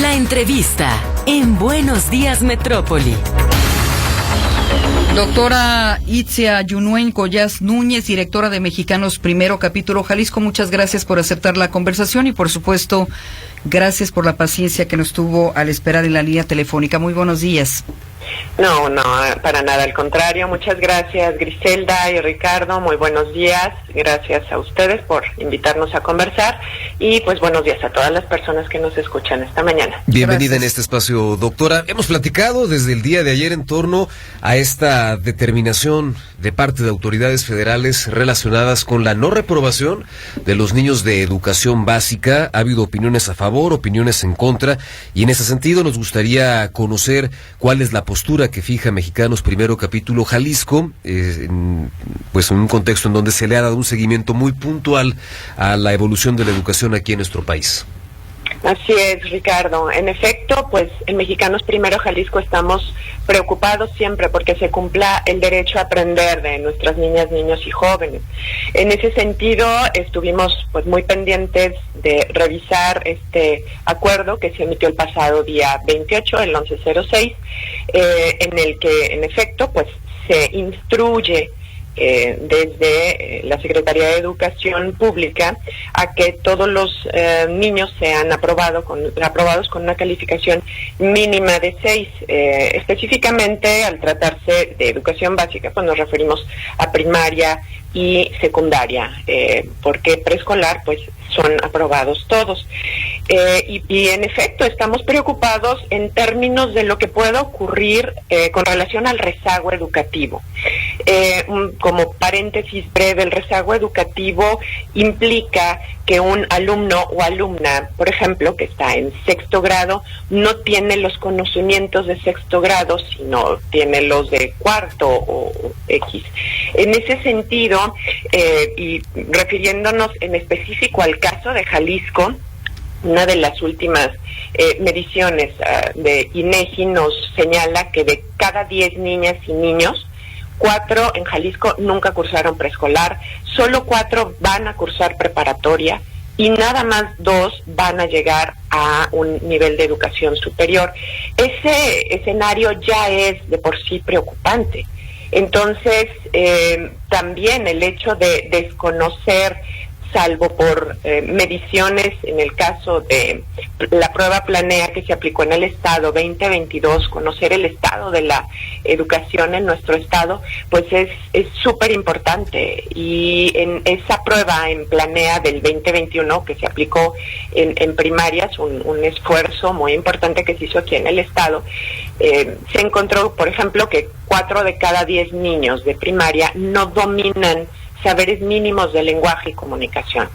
La entrevista en Buenos Días Metrópoli. Doctora Itzia Yunuen Collas Núñez, directora de Mexicanos Primero, Capítulo Jalisco, muchas gracias por aceptar la conversación y, por supuesto, gracias por la paciencia que nos tuvo al esperar en la línea telefónica. Muy buenos días. No, para nada, al contrario. Muchas gracias, Griselda y Ricardo. Muy buenos días. Gracias a ustedes por invitarnos a conversar y pues buenos días a todas las personas que nos escuchan esta mañana. Bienvenida Gracias. en este espacio, doctora. Hemos platicado desde el día de ayer en torno a esta determinación de parte de autoridades federales relacionadas con la no reprobación de los niños de educación básica. Ha habido opiniones a favor, opiniones en contra, y en ese sentido nos gustaría conocer cuál es la postura que fija Mexicanos Primero, Capítulo Jalisco, pues en un contexto en donde se le ha dado un seguimiento muy puntual a la evolución de la educación aquí en nuestro país. Así es, Ricardo. En efecto, pues en Mexicanos Primero Jalisco estamos preocupados siempre porque se cumpla el derecho a aprender de nuestras niñas, niños y jóvenes. En ese sentido, estuvimos pues muy pendientes de revisar este acuerdo que se emitió el pasado día 28, el 1106, en el que en efecto pues se instruye desde la Secretaría de Educación Pública a que todos los niños sean aprobados con una calificación mínima de 6. Específicamente, al tratarse de educación básica, pues nos referimos a primaria y secundaria, porque preescolar pues son aprobados todos. Y en efecto estamos preocupados en términos de lo que pueda ocurrir con relación al rezago educativo. Como paréntesis breve, el rezago educativo implica que un alumno o alumna, por ejemplo, que está en sexto grado, no tiene los conocimientos de sexto grado, sino tiene los de cuarto o X. En ese sentido, y refiriéndonos en específico al caso de Jalisco, una de las últimas mediciones de INEGI nos señala que de cada 10 niñas y niños, 4 en Jalisco nunca cursaron preescolar, solo 4 van a cursar preparatoria y nada más 2 van a llegar a un nivel de educación superior. Ese escenario ya es de por sí preocupante. Entonces, también el hecho de desconocer, salvo por mediciones en el caso de la prueba planea que se aplicó en el estado 2022, conocer el estado de la educación en nuestro estado, pues es súper importante. Y en esa prueba en planea del 2021 que se aplicó en primarias, un esfuerzo muy importante que se hizo aquí en el estado, se encontró, por ejemplo, que 4 de cada 10 niños de primaria no dominan saberes mínimos de lenguaje y comunicación.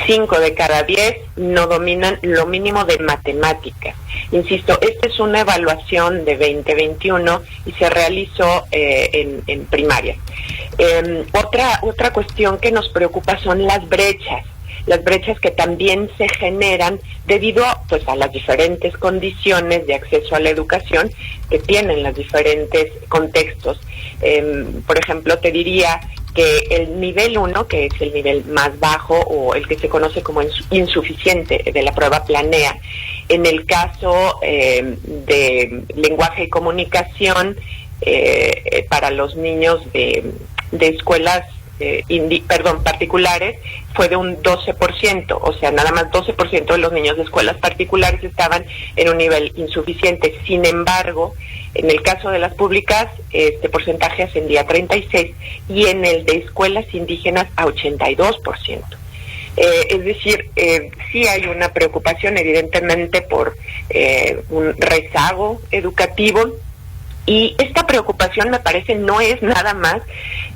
5 de cada 10 no dominan lo mínimo de matemáticas. Insisto, esta es una evaluación de 2021 y se realizó en primaria. Otra cuestión que nos preocupa son las brechas que también se generan debido pues a las diferentes condiciones de acceso a la educación que tienen los diferentes contextos. Por ejemplo, te diría que el nivel 1, que es el nivel más bajo o el que se conoce como insuficiente de la prueba planea, en el caso de lenguaje y comunicación para los niños de escuelas particulares, fue de un 12%, o sea, nada más 12% de los niños de escuelas particulares estaban en un nivel insuficiente. Sin embargo, en el caso de las públicas, este porcentaje ascendía a 36% y en el de escuelas indígenas a 82%. Es decir, sí hay una preocupación evidentemente por un rezago educativo. Y esta preocupación, me parece, no es nada más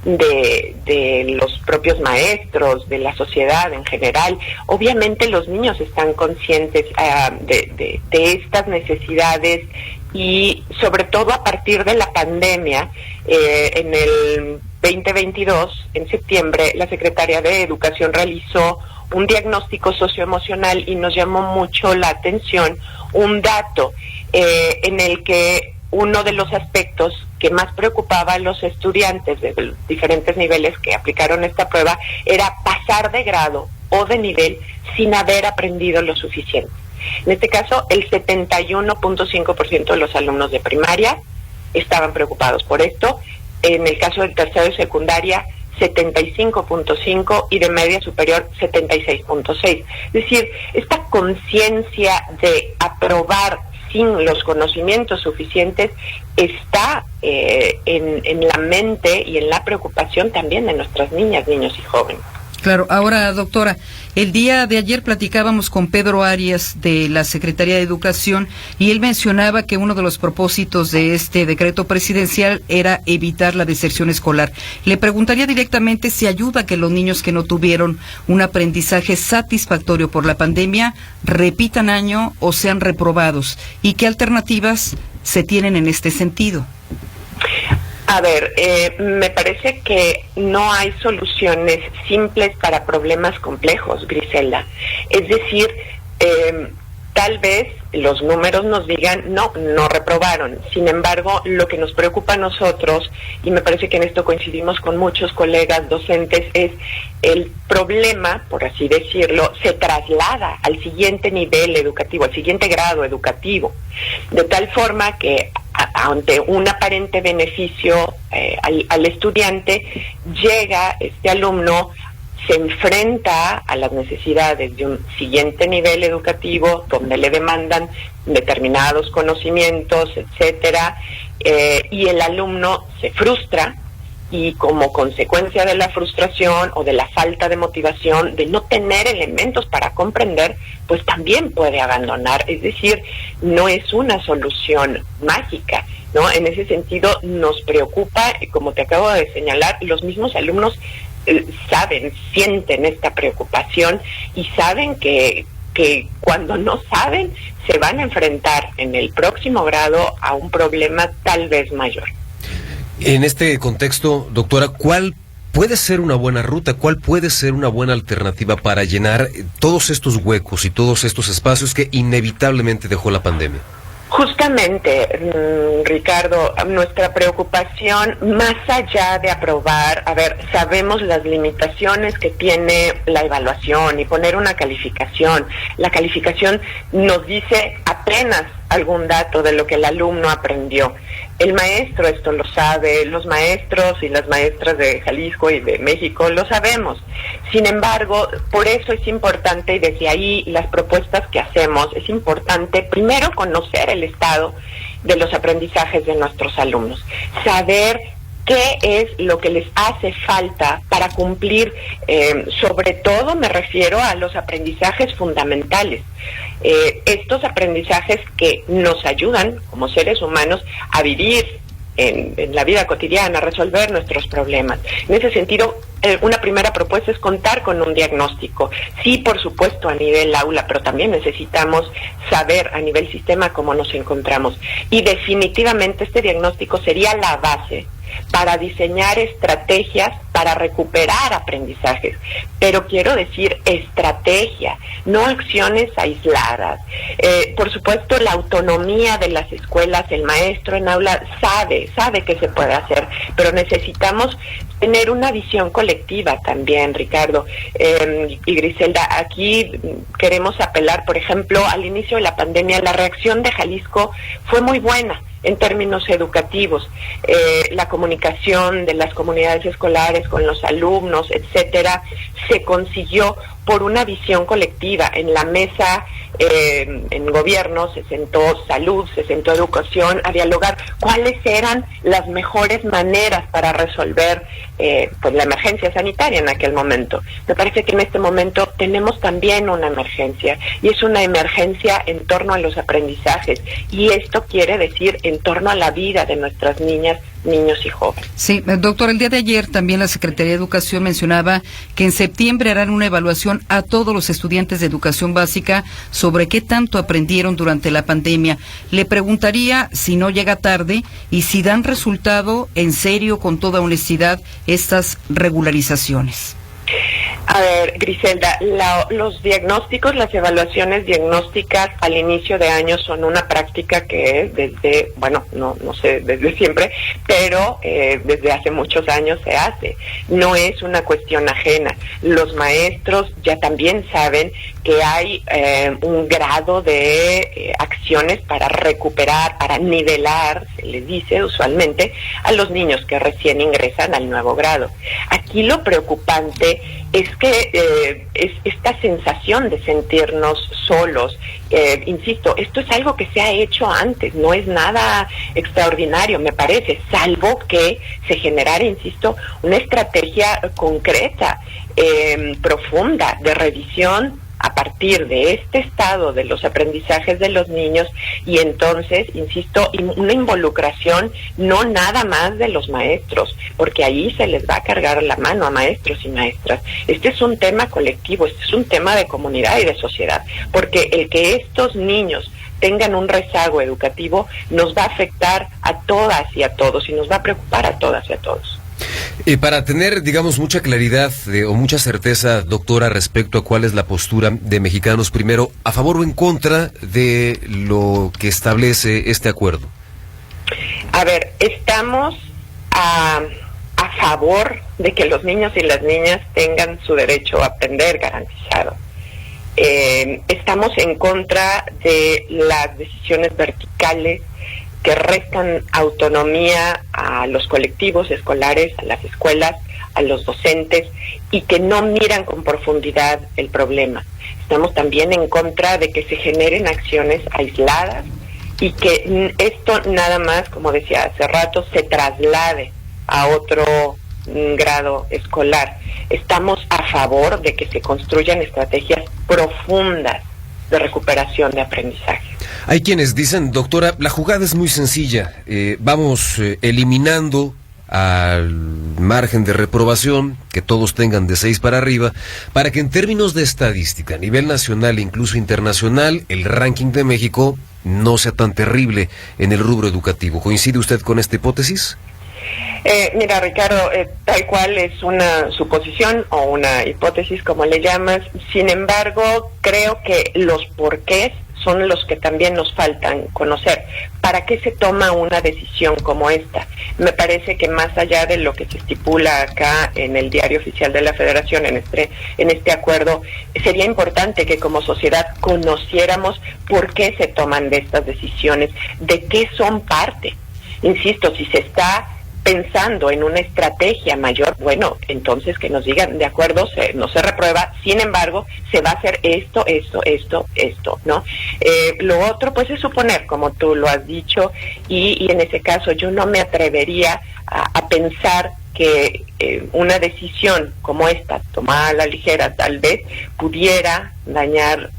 de los propios maestros, de la sociedad en general. Obviamente los niños están conscientes de estas necesidades y sobre todo a partir de la pandemia, en el 2022, en septiembre, la Secretaría de Educación realizó un diagnóstico socioemocional y nos llamó mucho la atención un dato en el que uno de los aspectos que más preocupaba a los estudiantes de los diferentes niveles que aplicaron esta prueba era pasar de grado o de nivel sin haber aprendido lo suficiente. En este caso, el 71.5% de los alumnos de primaria estaban preocupados por esto. En el caso del tercero y secundaria, 75.5, y de media superior 76.6. Es decir, esta conciencia de aprobar sin los conocimientos suficientes está en la mente y en la preocupación también de nuestras niñas, niños y jóvenes. Claro. Ahora, doctora, el día de ayer platicábamos con Pedro Arias de la Secretaría de Educación y él mencionaba que uno de los propósitos de este decreto presidencial era evitar la deserción escolar. Le preguntaría directamente si ayuda a que los niños que no tuvieron un aprendizaje satisfactorio por la pandemia repitan año o sean reprobados, y qué alternativas se tienen en este sentido. A ver, me parece que no hay soluciones simples para problemas complejos, Griselda. Es decir, tal vez los números nos digan, no reprobaron. Sin embargo, lo que nos preocupa a nosotros, y me parece que en esto coincidimos con muchos colegas docentes, es el problema, por así decirlo, se traslada al siguiente nivel educativo, al siguiente grado educativo, de tal forma que ante un aparente beneficio al estudiante, llega este alumno, se enfrenta a las necesidades de un siguiente nivel educativo donde le demandan determinados conocimientos, etcétera, y el alumno se frustra, y como consecuencia de la frustración o de la falta de motivación, de no tener elementos para comprender, pues también puede abandonar. Es decir, no es una solución mágica, ¿no? En ese sentido nos preocupa, como te acabo de señalar, los mismos alumnos saben, sienten esta preocupación y saben que cuando no saben se van a enfrentar en el próximo grado a un problema tal vez mayor. En este contexto, doctora, ¿cuál puede ser una buena ruta? ¿Cuál puede ser una buena alternativa para llenar todos estos huecos y todos estos espacios que inevitablemente dejó la pandemia? Justamente, Ricardo, nuestra preocupación, más allá de aprobar, sabemos las limitaciones que tiene la evaluación y poner una calificación. La calificación nos dice apenas algún dato de lo que el alumno aprendió. El maestro esto lo sabe, los maestros y las maestras de Jalisco y de México lo sabemos. Sin embargo, por eso es importante, y desde ahí las propuestas que hacemos, es importante primero conocer el estado de los aprendizajes de nuestros alumnos, saber qué es lo que les hace falta para cumplir, sobre todo me refiero a los aprendizajes fundamentales, estos aprendizajes que nos ayudan como seres humanos a vivir en la vida cotidiana, a resolver nuestros problemas. En ese sentido, una primera propuesta es contar con un diagnóstico. Sí, por supuesto, a nivel aula, pero también necesitamos saber a nivel sistema cómo nos encontramos. Y definitivamente este diagnóstico sería la base para diseñar estrategias para recuperar aprendizajes. Pero quiero decir estrategia, no acciones aisladas. Por supuesto, la autonomía de las escuelas, el maestro en aula sabe que se puede hacer, pero necesitamos tener una visión colectiva también, Ricardo. Y Griselda, aquí queremos apelar, por ejemplo, al inicio de la pandemia, la reacción de Jalisco fue muy buena en términos educativos. La comunicación de las comunidades escolares con los alumnos, etcétera, se consiguió por una visión colectiva. En la mesa, en gobierno, se sentó salud, se sentó educación a dialogar cuáles eran las mejores maneras para resolver pues la emergencia sanitaria en aquel momento. Me parece que en este momento tenemos también una emergencia, y es una emergencia en torno a los aprendizajes, y esto quiere decir en torno a la vida de nuestras niñas, niños y jóvenes. Sí, doctor, el día de ayer también la Secretaría de Educación mencionaba que en septiembre harán una evaluación a todos los estudiantes de educación básica sobre qué tanto aprendieron durante la pandemia. Le preguntaría si no llega tarde y si dan resultado en serio, con toda honestidad, estas regularizaciones. A ver, Griselda, los diagnósticos, las evaluaciones diagnósticas al inicio de año son una práctica que es desde, bueno, no sé, desde siempre, pero desde hace muchos años se hace. No es una cuestión ajena. Los maestros ya también saben que hay un grado de acciones para recuperar, para nivelar, se les dice usualmente, a los niños que recién ingresan al nuevo grado. Aquí lo preocupante es que es esta sensación de sentirnos solos. Insisto, esto es algo que se ha hecho antes, no es nada extraordinario, me parece, salvo que se generara, insisto, una estrategia concreta, profunda, de revisión a partir de este estado de los aprendizajes de los niños, y entonces, insisto, una involucración no nada más de los maestros, porque ahí se les va a cargar la mano a maestros y maestras. Este es un tema colectivo, este es un tema de comunidad y de sociedad, porque el que estos niños tengan un rezago educativo nos va a afectar a todas y a todos, y nos va a preocupar a todas y a todos. Para tener, digamos, mucha claridad o mucha certeza, doctora, respecto a cuál es la postura de Mexicanos Primero, ¿a favor o en contra de lo que establece este acuerdo? A ver, estamos a favor de que los niños y las niñas tengan su derecho a aprender garantizado. Estamos en contra de las decisiones verticales que restan autonomía a los colectivos escolares, a las escuelas, a los docentes, y que no miran con profundidad el problema. Estamos también en contra de que se generen acciones aisladas y que esto nada más, como decía hace rato, se traslade a otro grado escolar. Estamos a favor de que se construyan estrategias profundas de recuperación de aprendizaje. Hay quienes dicen, doctora, la jugada es muy sencilla, vamos eliminando al margen de reprobación, que todos tengan de 6 para arriba, para que en términos de estadística a nivel nacional e incluso internacional, el ranking de México no sea tan terrible en el rubro educativo. ¿Coincide usted con esta hipótesis? Mira, Ricardo, tal cual es una suposición o una hipótesis, como le llamas. Sin embargo, creo que los porqués son los que también nos faltan conocer. ¿Para qué se toma una decisión como esta? Me parece que más allá de lo que se estipula acá en el Diario Oficial de la Federación, en este acuerdo, sería importante que como sociedad conociéramos por qué se toman de estas decisiones, de qué son parte. Insisto, si se está pensando en una estrategia mayor, bueno, entonces que nos digan, de acuerdo, no se reprueba, sin embargo, se va a hacer esto, ¿no? Lo otro, pues, es suponer, como tú lo has dicho, y en ese caso yo no me atrevería a pensar que una decisión como esta, tomada a la ligera, tal vez pudiera dañar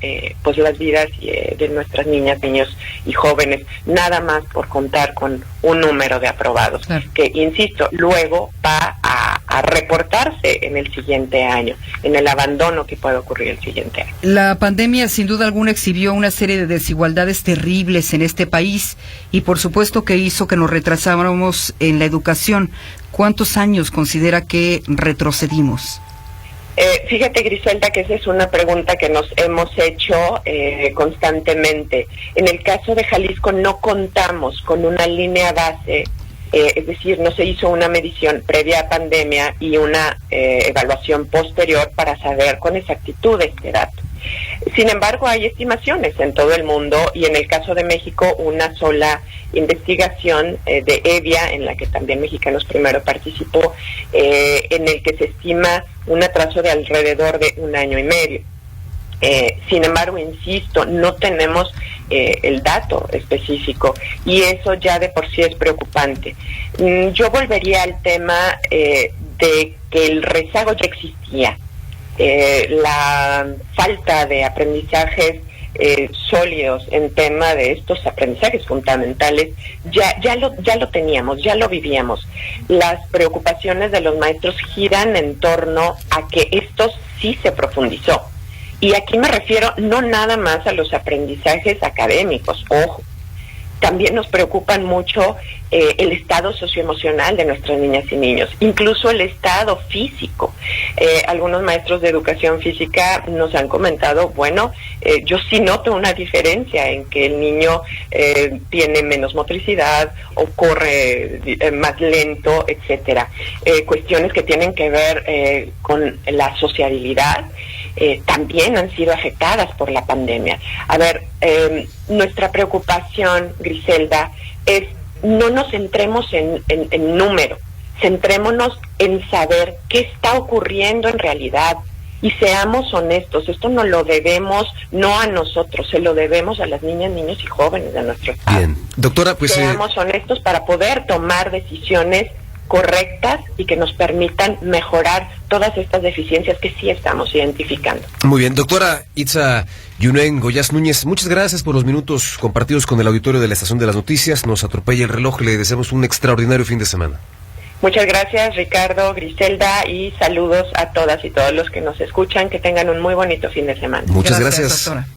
pues las vidas de nuestras niñas, niños y jóvenes, nada más por contar con un número de aprobados, claro, que, insisto, luego va a reportarse en el siguiente año, en el abandono que puede ocurrir el siguiente año. La pandemia, sin duda alguna, exhibió una serie de desigualdades terribles en este país y, por supuesto, que hizo que nos retrasáramos en la educación. ¿Cuántos años considera que retrocedimos? Fíjate, Griselda, que esa es una pregunta que nos hemos hecho constantemente. En el caso de Jalisco no contamos con una línea base, es decir, no se hizo una medición previa a pandemia y una evaluación posterior para saber con exactitud este dato. Sin embargo, hay estimaciones en todo el mundo y en el caso de México una sola investigación de EVIA, en la que también Mexicanos Primero participó, en el que se estima un atraso de alrededor de 1 año y medio. Sin embargo, insisto, no tenemos el dato específico y eso ya de por sí es preocupante. Yo volvería al tema de que el rezago ya existía. La falta de aprendizajes sólidos en tema de estos aprendizajes fundamentales ya lo teníamos, ya lo vivíamos. Las preocupaciones de los maestros giran en torno a que esto sí se profundizó. Y aquí me refiero no nada más a los aprendizajes académicos, ojo, también nos preocupan mucho el estado socioemocional de nuestras niñas y niños, incluso el estado físico. Algunos maestros de educación física nos han comentado, bueno, yo sí noto una diferencia en que el niño tiene menos motricidad o corre más lento, etcétera. Cuestiones que tienen que ver con la sociabilidad también han sido afectadas por la pandemia. A ver, nuestra preocupación, Griselda, es no nos centremos en número, centrémonos en saber qué está ocurriendo en realidad y seamos honestos. Esto no lo debemos no a nosotros, se lo debemos a las niñas, niños y jóvenes de nuestro estado. Bien, doctora, pues seamos honestos para poder tomar decisiones correctas y que nos permitan mejorar todas estas deficiencias que sí estamos identificando. Muy bien, doctora Itza Yunuen Goyaz Núñez, muchas gracias por los minutos compartidos con el auditorio de la Estación de las Noticias. Nos atropella el reloj, le deseamos un extraordinario fin de semana. Muchas gracias, Ricardo, Griselda, y saludos a todas y todos los que nos escuchan. Que tengan un muy bonito fin de semana. Muchas gracias. Doctora.